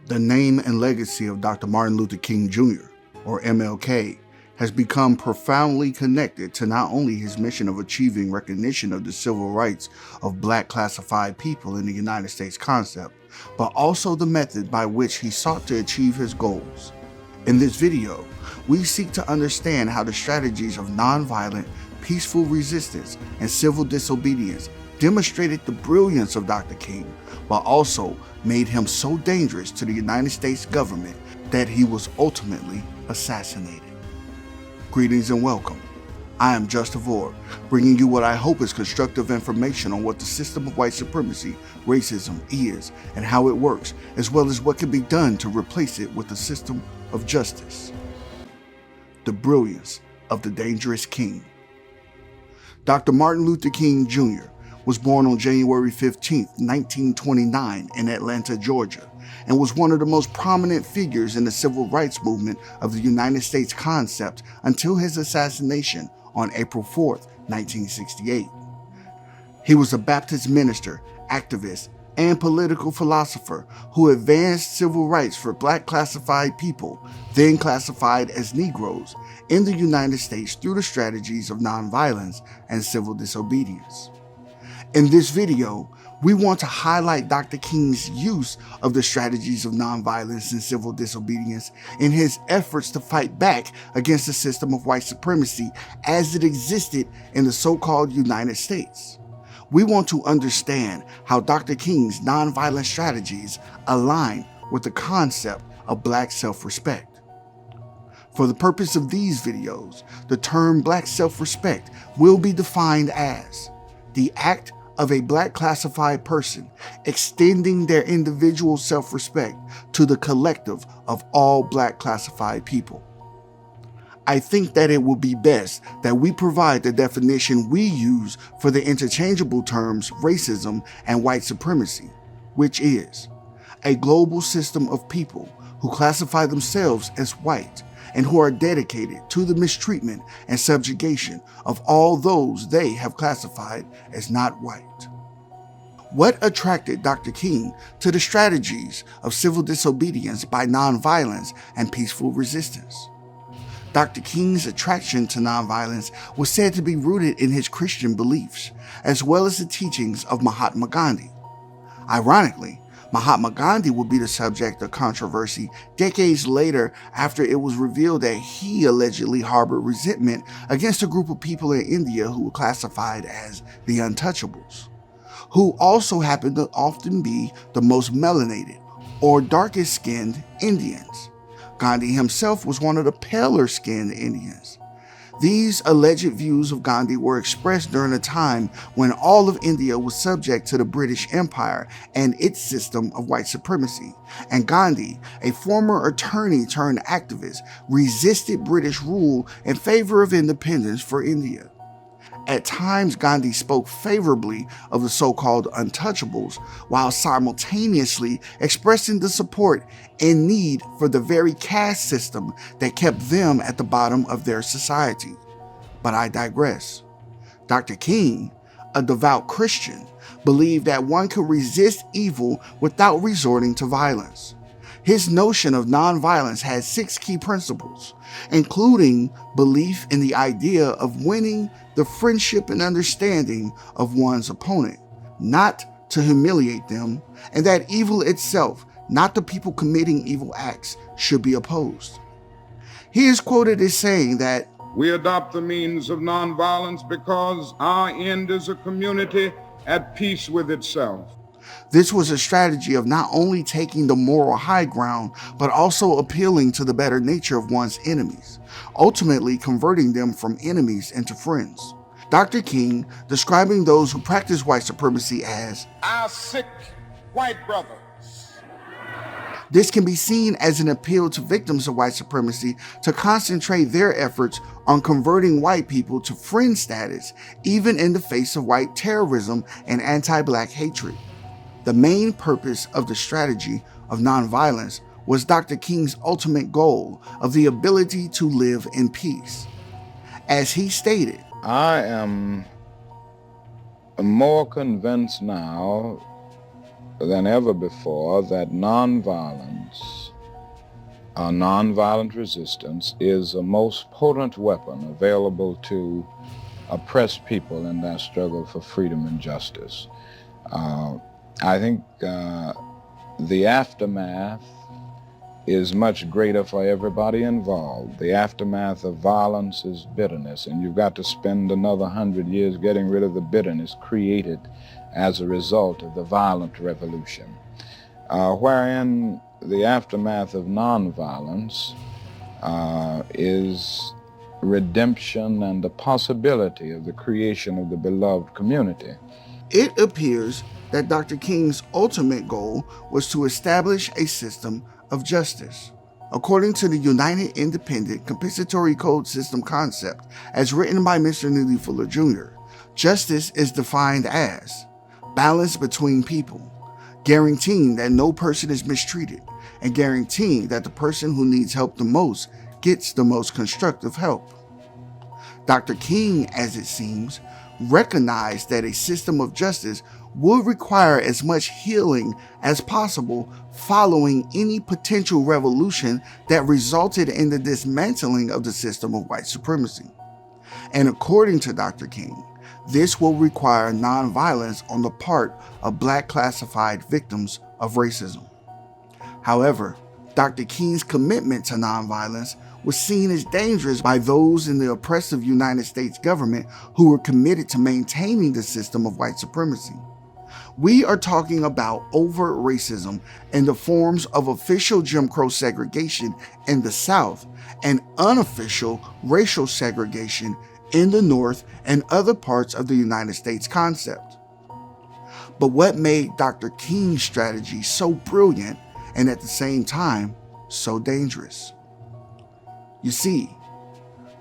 The name and legacy of Dr. Martin Luther King Jr., or MLK, has become profoundly connected to not only his mission of achieving recognition of the civil rights of Black classified people in the United States concept, but also the method by which he sought to achieve his goals. In this video, we seek to understand how the strategies of nonviolent, peaceful resistance and civil disobedience demonstrated the brilliance of Dr. King, but also made him so dangerous to the United States government that he was ultimately assassinated. Greetings and welcome. I am Justavor, bringing you what I hope is constructive information on what the system of white supremacy, racism is, and how it works, as well as what can be done to replace it with a system of justice. The brilliance of the dangerous king. Dr. Martin Luther King Jr. was born on January 15, 1929 in Atlanta, Georgia, and was one of the most prominent figures in the civil rights movement of the United States concept until his assassination on April 4, 1968. He was a Baptist minister, activist, and political philosopher who advanced civil rights for Black classified people, then classified as Negroes, in the United States through the strategies of nonviolence and civil disobedience. In this video, we want to highlight Dr. King's use of the strategies of nonviolence and civil disobedience in his efforts to fight back against the system of white supremacy as it existed in the so-called United States. We want to understand how Dr. King's nonviolent strategies align with the concept of Black self-respect. For the purpose of these videos, the term Black self-respect will be defined as the act of a Black classified person extending their individual self-respect to the collective of all Black classified people. I think that it will be best that we provide the definition we use for the interchangeable terms racism and white supremacy, which is a global system of people who classify themselves as white and who are dedicated to the mistreatment and subjugation of all those they have classified as not white. What attracted Dr. King to the strategies of civil disobedience by nonviolence and peaceful resistance? Dr. King's attraction to nonviolence was said to be rooted in his Christian beliefs, as well as the teachings of Mahatma Gandhi. Ironically, Mahatma Gandhi would be the subject of controversy decades later after it was revealed that he allegedly harbored resentment against a group of people in India who were classified as the untouchables, who also happened to often be the most melanated or darkest-skinned Indians. Gandhi himself was one of the paler-skinned Indians. These alleged views of Gandhi were expressed during a time when all of India was subject to the British Empire and its system of white supremacy, and Gandhi, a former attorney turned activist, resisted British rule in favor of independence for India. At times, Gandhi spoke favorably of the so-called untouchables, while simultaneously expressing the support and need for the very caste system that kept them at the bottom of their society. But I digress. Dr. King, a devout Christian, believed that one could resist evil without resorting to violence. His notion of nonviolence had 6 key principles, including belief in the idea of winning the friendship and understanding of one's opponent, not to humiliate them, and that evil itself, not the people committing evil acts, should be opposed. He is quoted as saying that, "We adopt the means of nonviolence because our end is a community at peace with itself." This was a strategy of not only taking the moral high ground, but also appealing to the better nature of one's enemies, ultimately converting them from enemies into friends. Dr. King, describing those who practice white supremacy as "Our sick white brothers." This can be seen as an appeal to victims of white supremacy to concentrate their efforts on converting white people to friend status, even in the face of white terrorism and anti-Black hatred. The main purpose of the strategy of nonviolence was Dr. King's ultimate goal of the ability to live in peace. As he stated, "I am more convinced now than ever before that nonviolence, nonviolent resistance is the most potent weapon available to oppressed people in their struggle for freedom and justice. I think the aftermath is much greater for everybody involved. The aftermath of violence is bitterness, and you've got to spend another 100 years getting rid of the bitterness created as a result of the violent revolution. Wherein the aftermath of nonviolence is redemption and the possibility of the creation of the beloved community. It appears that Dr. King's ultimate goal was to establish a system of justice. According to the United Independent Compensatory Code System concept, as written by Mr. Neely Fuller Jr., justice is defined as balance between people, guaranteeing that no person is mistreated, and guaranteeing that the person who needs help the most gets the most constructive help. Dr. King, as it seems, recognized that a system of justice would require as much healing as possible following any potential revolution that resulted in the dismantling of the system of white supremacy. And according to Dr. King, this will require nonviolence on the part of Black classified victims of racism. However, Dr. King's commitment to nonviolence was seen as dangerous by those in the oppressive United States government who were committed to maintaining the system of white supremacy. We are talking about overt racism in the forms of official Jim Crow segregation in the South and unofficial racial segregation in the North and other parts of the United States concept. But what made Dr. King's strategy so brilliant and at the same time so dangerous? You see,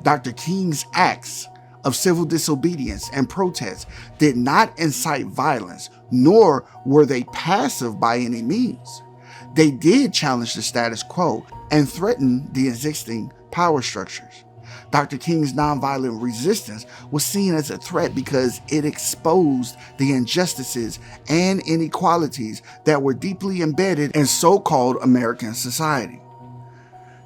Dr. King's acts of civil disobedience and protest did not incite violence, nor were they passive by any means. They did challenge the status quo and threaten the existing power structures. Dr. King's nonviolent resistance was seen as a threat because it exposed the injustices and inequalities that were deeply embedded in so-called American society.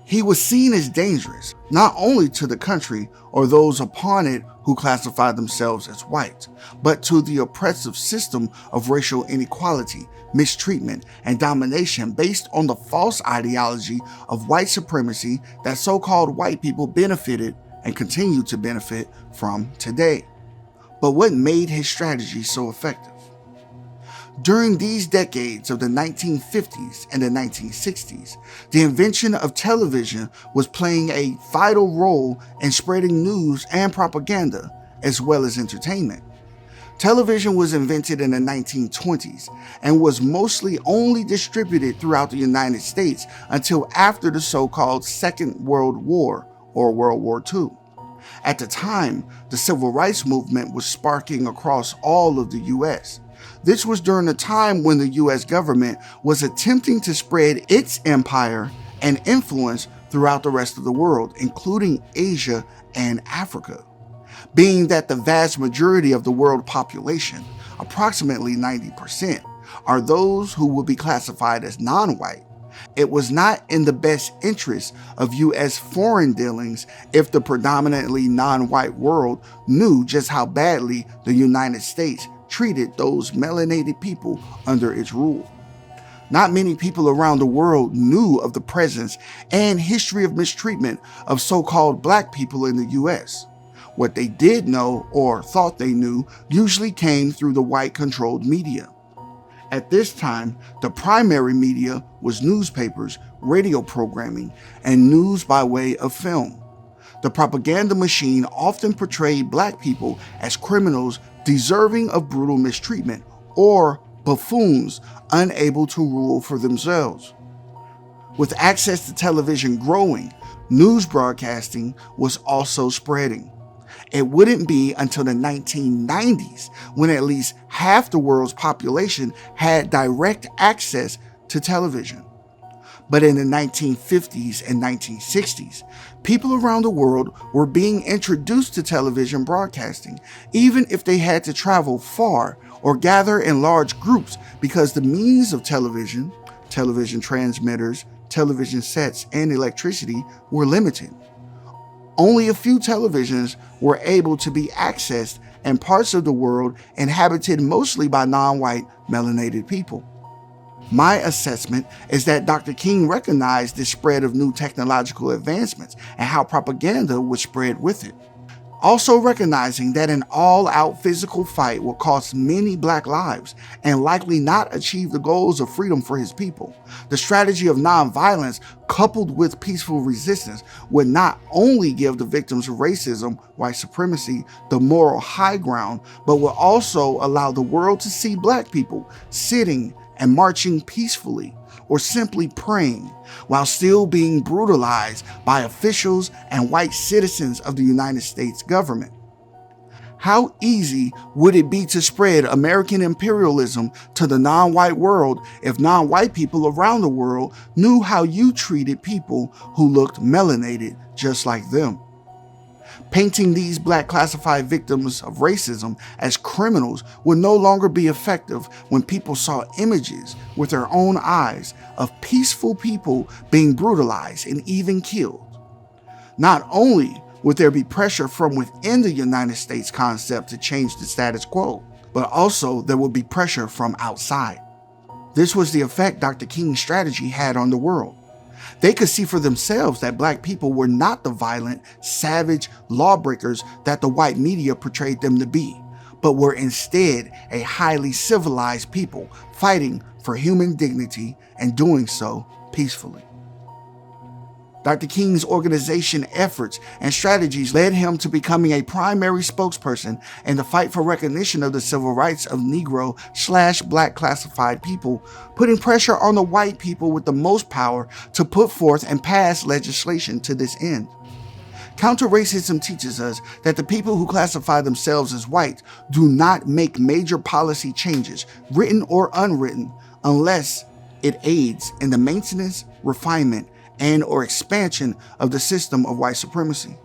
He was seen as dangerous, not only to the country or those upon it who classified themselves as white, but to the oppressive system of racial inequality, mistreatment, and domination based on the false ideology of white supremacy that so-called white people benefited and continue to benefit from today. But what made his strategy so effective? During these decades of the 1950s and the 1960s, the invention of television was playing a vital role in spreading news and propaganda, as well as entertainment. Television was invented in the 1920s and was mostly only distributed throughout the United States until after the so-called Second World War, or World War II. At the time, the civil rights movement was sparking across all of the U.S. This was during a time when the U.S. government was attempting to spread its empire and influence throughout the rest of the world, including Asia and Africa. Being that the vast majority of the world population, approximately 90%, are those who will be classified as non-white, it was not in the best interest of U.S. foreign dealings if the predominantly non-white world knew just how badly the United States treated those melanated people under its rule. Not many people around the world knew of the presence and history of mistreatment of so-called black people in the U.S. What they did know or thought they knew usually came through the white-controlled media. At this time, the primary media was newspapers, radio programming, and news by way of film. The propaganda machine often portrayed black people as criminals deserving of brutal mistreatment or buffoons unable to rule for themselves. With access to television growing, news broadcasting was also spreading. It wouldn't be until the 1990s when at least half the world's population had direct access to television. But in the 1950s and 1960s, people around the world were being introduced to television broadcasting, even if they had to travel far or gather in large groups because the means of television transmitters, television sets, and electricity were limited. Only a few televisions were able to be accessed in parts of the world inhabited mostly by non-white melanated people. My assessment is that Dr. King recognized the spread of new technological advancements and how propaganda would spread with it. Also recognizing that an all-out physical fight will cost many black lives and likely not achieve the goals of freedom for his people, the strategy of nonviolence coupled with peaceful resistance would not only give the victims of racism, white supremacy, the moral high ground, but will also allow the world to see black people sitting and marching peacefully or simply praying while still being brutalized by officials and white citizens of the United States government. How easy would it be to spread American imperialism to the non-white world if non-white people around the world knew how you treated people who looked melanated just like them? Painting these black classified victims of racism as criminals would no longer be effective when people saw images with their own eyes of peaceful people being brutalized and even killed. Not only would there be pressure from within the United States concept to change the status quo, but also there would be pressure from outside. This was the effect Dr. King's strategy had on the world. They could see for themselves that black people were not the violent, savage lawbreakers that the white media portrayed them to be, but were instead a highly civilized people fighting for human dignity and doing so peacefully. Dr. King's organization efforts and strategies led him to becoming a primary spokesperson in the fight for recognition of the civil rights of Negro/Black classified people, putting pressure on the white people with the most power to put forth and pass legislation to this end. Counter-racism teaches us that the people who classify themselves as white do not make major policy changes, written or unwritten, unless it aids in the maintenance, refinement, and or expansion of the system of white supremacy.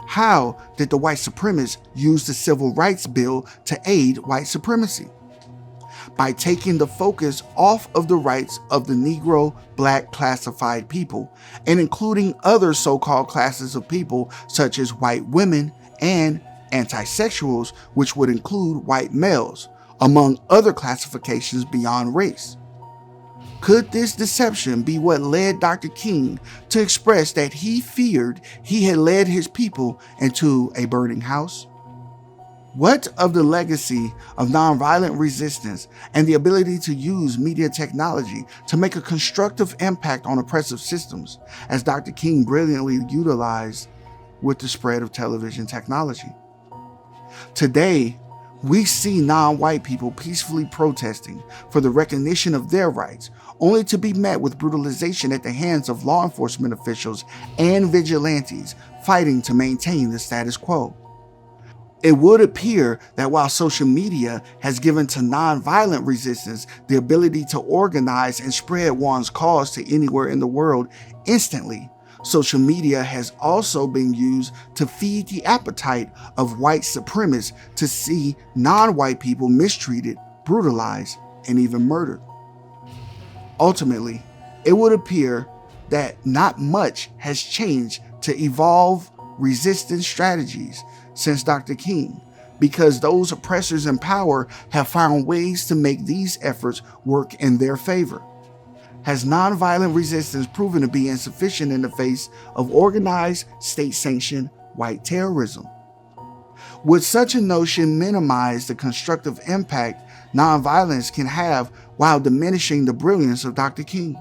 How did the white supremacists use the Civil Rights Bill to aid white supremacy? By taking the focus off of the rights of the Negro Black classified people and including other so-called classes of people such as white women and anti-sexuals, which would include white males, among other classifications beyond race. Could this deception be what led Dr. King to express that he feared he had led his people into a burning house? What of the legacy of nonviolent resistance and the ability to use media technology to make a constructive impact on oppressive systems, as Dr. King brilliantly utilized with the spread of television technology? Today, we see non-white people peacefully protesting for the recognition of their rights, only to be met with brutalization at the hands of law enforcement officials and vigilantes fighting to maintain the status quo. It would appear that while social media has given to nonviolent resistance the ability to organize and spread one's cause to anywhere in the world instantly, social media has also been used to feed the appetite of white supremacists to see non-white people mistreated, brutalized, and even murdered. Ultimately, it would appear that not much has changed to evolve resistance strategies since Dr. King, because those oppressors in power have found ways to make these efforts work in their favor. Has nonviolent resistance proven to be insufficient in the face of organized, state-sanctioned white terrorism? Would such a notion minimize the constructive impact nonviolence can have while diminishing the brilliance of Dr. King?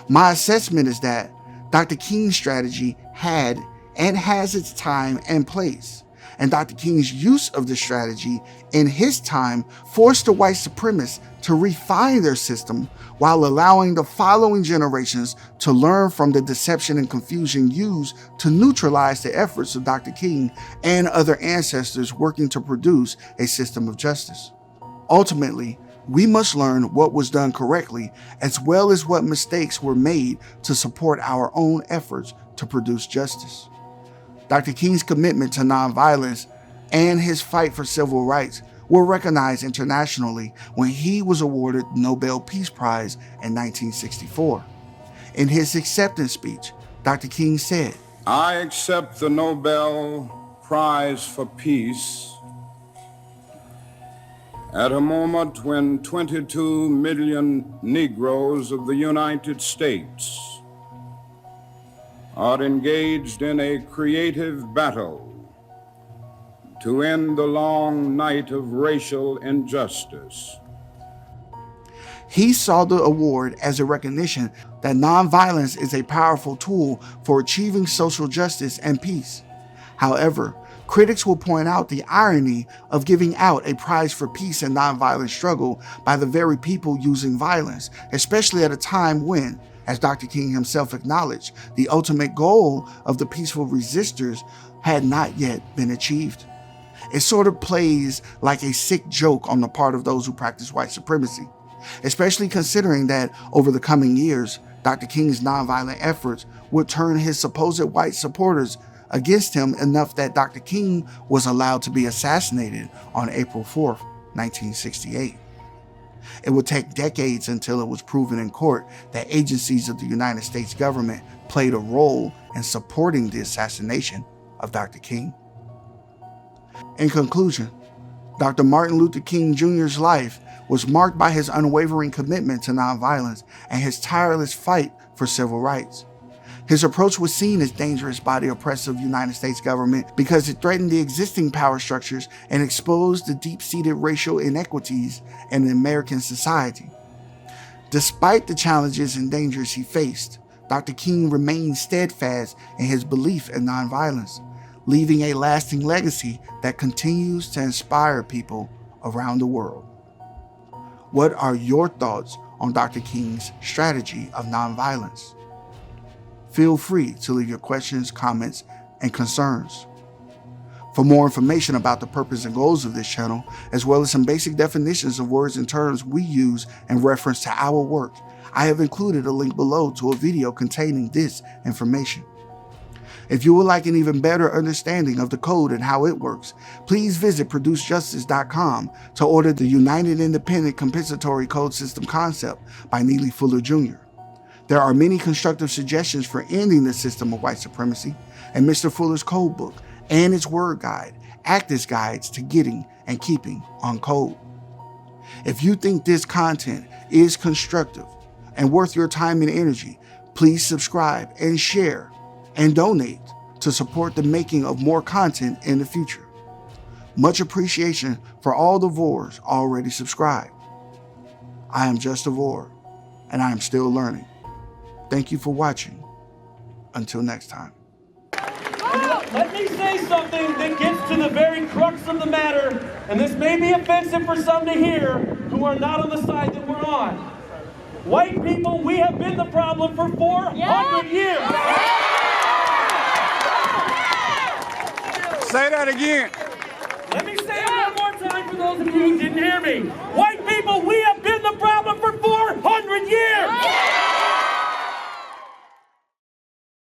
My assessment is that Dr. King's strategy had and has its time and place, and Dr. King's use of the strategy in his time forced the white supremacists to refine their system while allowing the following generations to learn from the deception and confusion used to neutralize the efforts of Dr. King and other ancestors working to produce a system of justice. Ultimately, we must learn what was done correctly as well as what mistakes were made to support our own efforts to produce justice. Dr. King's commitment to nonviolence and his fight for civil rights were recognized internationally when he was awarded the Nobel Peace Prize in 1964. In his acceptance speech, Dr. King said, "I accept the Nobel Prize for Peace at a moment when 22 million Negroes of the United States are engaged in a creative battle to end the long night of racial injustice." He saw the award as a recognition that nonviolence is a powerful tool for achieving social justice and peace. However, critics will point out the irony of giving out a prize for peace and nonviolent struggle by the very people using violence, especially at a time when, as Dr. King himself acknowledged, the ultimate goal of the peaceful resistors had not yet been achieved. It sort of plays like a sick joke on the part of those who practice white supremacy, especially considering that over the coming years, Dr. King's nonviolent efforts would turn his supposed white supporters against him enough that Dr. King was allowed to be assassinated on April 4th, 1968. It would take decades until it was proven in court that agencies of the United States government played a role in supporting the assassination of Dr. King. In conclusion, Dr. Martin Luther King Jr.'s life was marked by his unwavering commitment to nonviolence and his tireless fight for civil rights. His approach was seen as dangerous by the oppressive United States government because it threatened the existing power structures and exposed the deep-seated racial inequities in American society. Despite the challenges and dangers he faced, Dr. King remained steadfast in his belief in nonviolence, leaving a lasting legacy that continues to inspire people around the world. What are your thoughts on Dr. King's strategy of nonviolence? Feel free to leave your questions, comments, and concerns. For more information about the purpose and goals of this channel, as well as some basic definitions of words and terms we use in reference to our work, I have included a link below to a video containing this information. If you would like an even better understanding of the code and how it works, please visit producejustice.com to order the United Independent Compensatory Code System Concept by Neely Fuller Jr. There are many constructive suggestions for ending the system of white supremacy, and Mr. Fuller's code book and its word guide act as guides to getting and keeping on code. If you think this content is constructive and worth your time and energy, please subscribe and share and donate to support the making of more content in the future. Much appreciation for all the Vors already subscribed. I am Justavor, and I am still learning. Thank you for watching. Until next time. Let me say something that gets to the very crux of the matter, and this may be offensive for some to hear who are not on the side that we're on. White people, we have been the problem for 400 years. Say that again. Let me say it one more time for those of you who didn't hear me. White people, we have been the problem for 400 years.